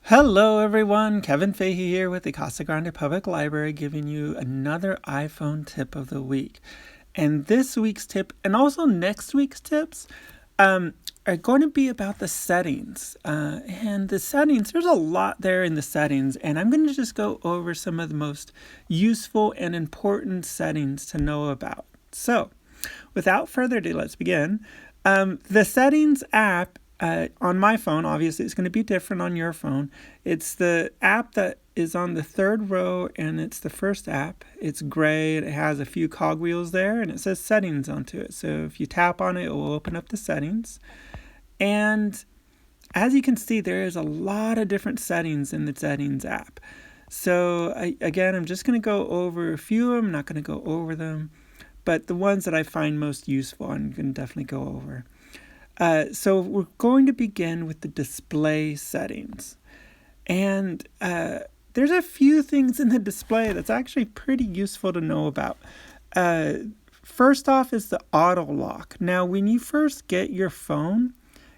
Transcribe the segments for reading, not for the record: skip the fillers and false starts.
Hello everyone, Kevin Fahey here with the Casa Grande Public Library giving you another iPhone tip of the week. And this week's tip and also next week's tips are going to be about the settings. And the settings, there's a lot there in the settings, and I'm going to just go over some of the most useful and important settings to know about. So, without further ado, let's begin. The settings app on my phone, obviously, it's going to be different on your phone. It's the app that is on the third row, and it's the first app. It's gray, and it has a few cogwheels there, and it says settings onto it. So if you tap on it, it will open up the settings. And as you can see, there is a lot of different settings in the settings app. So again, I'm just going to go over a few of them. I'm not going to go over them, but the ones that I find most useful, I'm going to definitely go over. So we're going to begin with the display settings. And there's a few things in the display that's actually pretty useful to know about. First off is the auto lock. Now, when you first get your phone,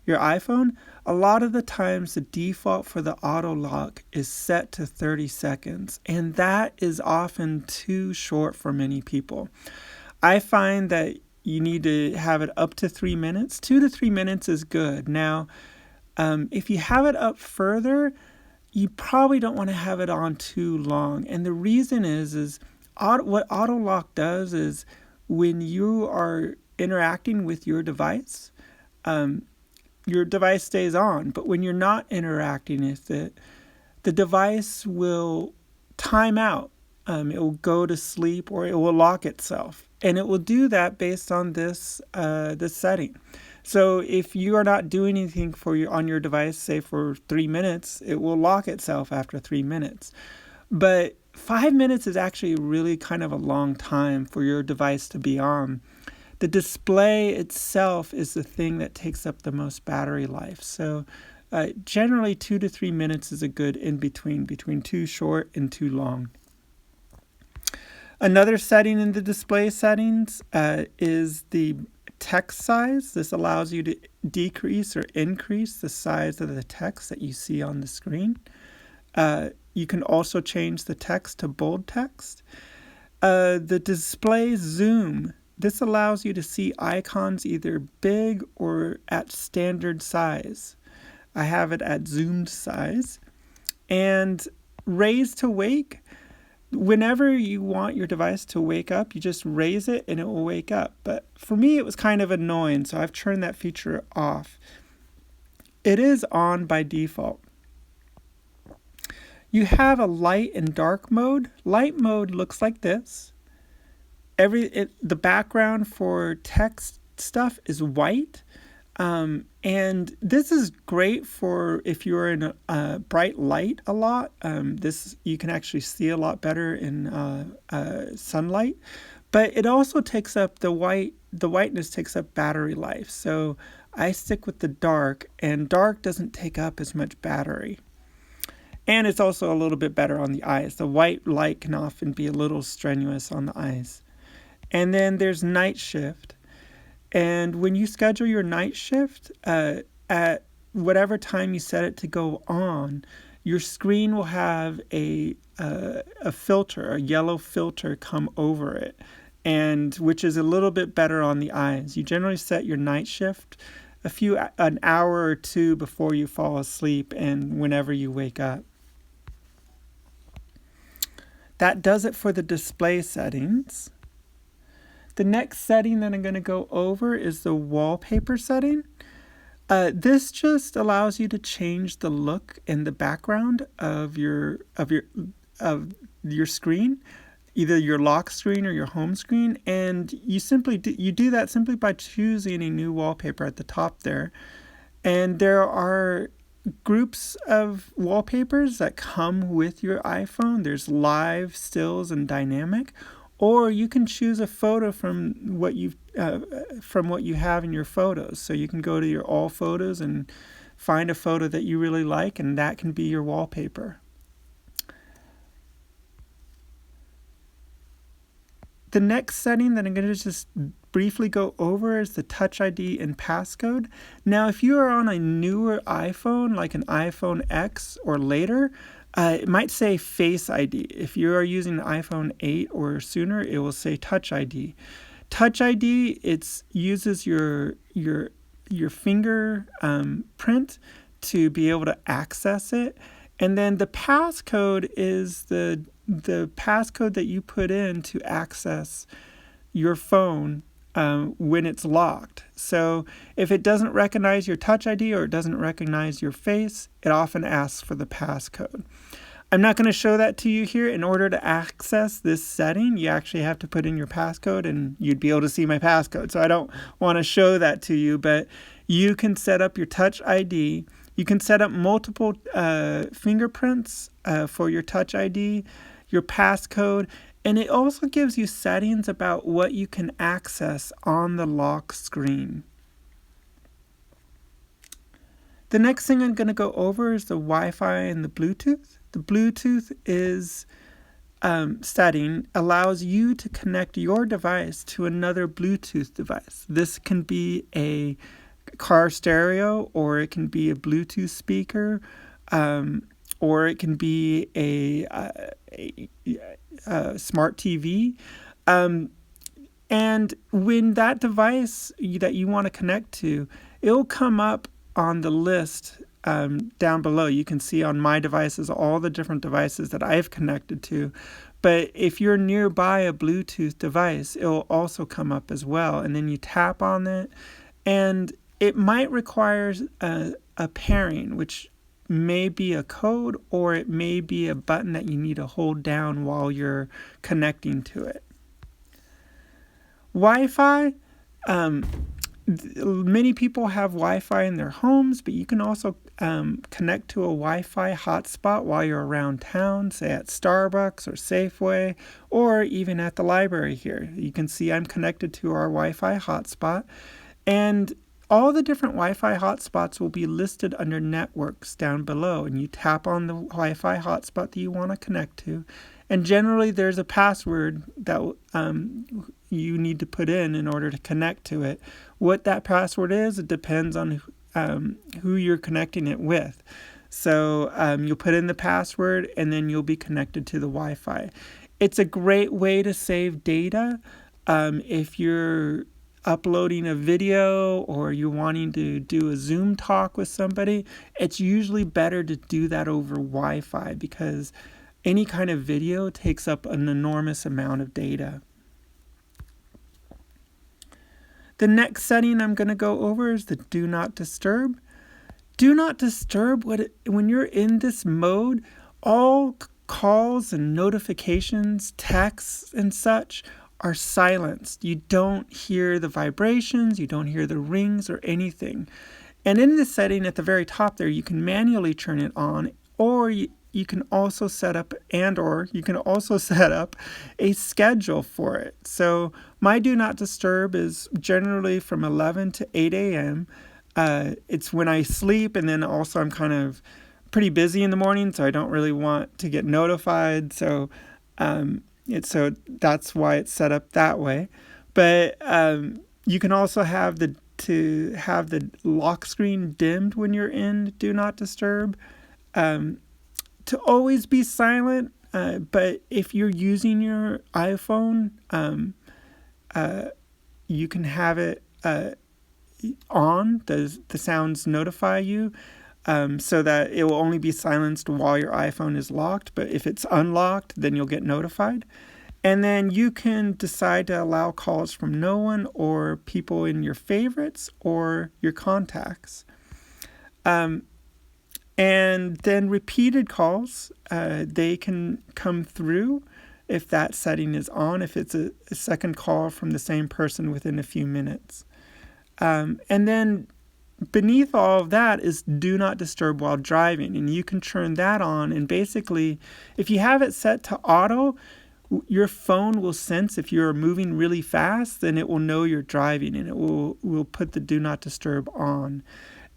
your iPhone, a lot of the times the default for the auto lock is set to 30 seconds. And that is often too short for many people. I find that you need to have it up to 3 minutes. 2 to 3 minutes is good. Now, if you have it up further, you probably don't want to have it on too long. And the reason is what auto lock does is when you are interacting with your device stays on. But when you're not interacting with it, the device will time out. It will go to sleep or it will lock itself. And it will do that based on this setting. So if you are not doing anything on your device, say for 3 minutes, it will lock itself after 3 minutes. But 5 minutes is actually really kind of a long time for your device to be on. The display itself is the thing that takes up the most battery life. So generally 2 to 3 minutes is a good between too short and too long. Another setting in the display settings is the text size. This allows you to decrease or increase the size of the text that you see on the screen. You can also change the text to bold text. The display zoom. This allows you to see icons either big or at standard size. I have it at zoomed size. And raise to wake. Whenever you want your device to wake up, you just raise it and it will wake up. But for me, it was kind of annoying, so I've turned that feature off. It is on by default. You have a light and dark mode. Light mode looks like this. The background for text stuff is white. And this is great for if you're in a bright light a lot. You can actually see a lot better in sunlight. But it also takes up the whiteness takes up battery life. So I stick with the dark, and dark doesn't take up as much battery. And it's also a little bit better on the eyes. The white light can often be a little strenuous on the eyes. And then there's night shift. And when you schedule your night shift, at whatever time you set it to go on, your screen will have a filter, a yellow filter come over it, and which is a little bit better on the eyes. You generally set your night shift an hour or two before you fall asleep and whenever you wake up. That does it for the display settings. The next setting that I'm going to go over is the wallpaper setting. This just allows you to change the look and the background of your screen, either your lock screen or your home screen, and you do that simply by choosing a new wallpaper at the top there. And there are groups of wallpapers that come with your iPhone. There's live, stills, and dynamic. Or you can choose a photo from what you have in your photos. So you can go to your all photos and find a photo that you really like, and that can be your wallpaper. The next setting that I'm going to just briefly go over is the Touch ID and passcode. Now, if you are on a newer iPhone, like an iPhone X or later, it might say Face ID. If you are using an iPhone 8 or sooner, it will say Touch ID. Touch ID, it uses your finger print to be able to access it. And then the passcode is the passcode that you put in to access your phone when it's locked. So if it doesn't recognize your Touch ID or it doesn't recognize your face, it often asks for the passcode. I'm not going to show that to you here. In order to access this setting, you actually have to put in your passcode, and you'd be able to see my passcode. So I don't want to show that to you, but you can set up your Touch ID. You can set up multiple fingerprints for your Touch ID, your passcode, and it also gives you settings about what you can access on the lock screen. The next thing I'm going to go over is the Wi-Fi and the Bluetooth. The Bluetooth setting allows you to connect your device to another Bluetooth device. This can be a car stereo, or it can be a Bluetooth speaker, or it can be a smart TV. And when that device that you want to connect to, it'll come up on the list down below. You can see on my devices all the different devices that I've connected to. But if you're nearby a Bluetooth device, it will also come up as well. And then you tap on it, and it might require a pairing, which may be a code, or it may be a button that you need to hold down while you're connecting to it. Wi-Fi. Many people have Wi-Fi in their homes, but you can also connect to a Wi-Fi hotspot while you're around town, say at Starbucks or Safeway, or even at the library here. You can see I'm connected to our Wi-Fi hotspot, and all the different Wi-Fi hotspots will be listed under networks down below, and you tap on the Wi-Fi hotspot that you want to connect to, and generally there's a password that you need to put in order to connect to it. What that password is, it depends on who you're connecting it with. So you'll put in the password, and then you'll be connected to the Wi-Fi. It's a great way to save data if you're uploading a video or you're wanting to do a Zoom talk with somebody. It's usually better to do that over Wi-Fi because any kind of video takes up an enormous amount of data. The next setting I'm going to go over is the Do Not Disturb. Do Not Disturb, when you're in this mode, all calls and notifications, texts and such are silenced. You don't hear the vibrations, you don't hear the rings or anything. And in this setting at the very top there, you can manually turn it on, or you can also set up a schedule for it. So my Do Not Disturb is generally from 11 to 8 a.m. It's when I sleep, and then also I'm kind of pretty busy in the morning, so I don't really want to get notified. So that's why it's set up that way. But you can also have the lock screen dimmed when you're in Do Not Disturb. To always be silent, but if you're using your iPhone, you can have it on. The sounds notify you, so that it will only be silenced while your iPhone is locked. But if it's unlocked, then you'll get notified. And then you can decide to allow calls from no one or people in your favorites or your contacts. And then repeated calls, they can come through if that setting is on, if it's a second call from the same person within a few minutes. And then beneath all of that is Do Not Disturb while driving. And you can turn that on. And basically, if you have it set to auto, your phone will sense if you're moving really fast, then it will know you're driving, and it will put the Do Not Disturb on.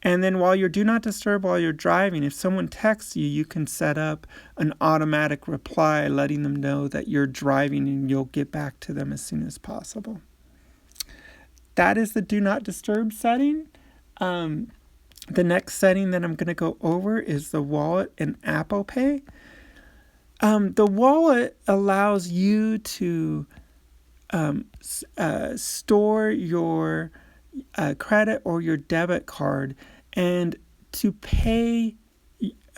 And then while you're do not disturb while you're driving, if someone texts you, you can set up an automatic reply letting them know that you're driving and you'll get back to them as soon as possible. That is the do not disturb setting. The next setting that I'm going to go over is the wallet and Apple Pay. The wallet allows you to store your credit or your debit card and to pay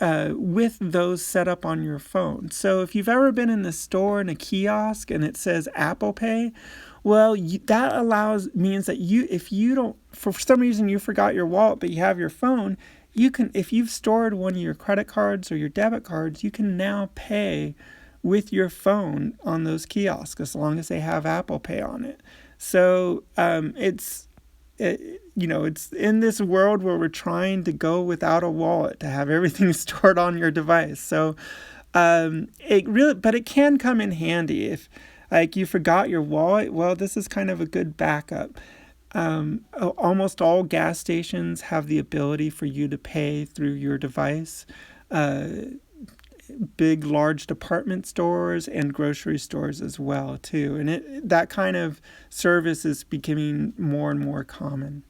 with those set up on your phone. So if you've ever been in the store in a kiosk and it says Apple Pay, well, that means that if you don't, for some reason you forgot your wallet but you have your phone, you can, if you've stored one of your credit cards or your debit cards, you can now pay with your phone on those kiosks as long as they have Apple Pay on it. So it's in this world where we're trying to go without a wallet to have everything stored on your device. So but it can come in handy if like you forgot your wallet. Well, this is kind of a good backup. Almost all gas stations have the ability for you to pay through your device. Big, large department stores and grocery stores as well, too. And that kind of service is becoming more and more common.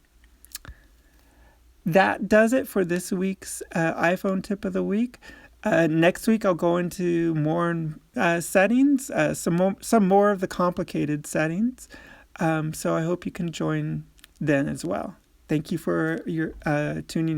That does it for this week's iPhone tip of the week. Next week, I'll go into more settings, some more of the complicated settings. So I hope you can join then as well. Thank you for your tuning in.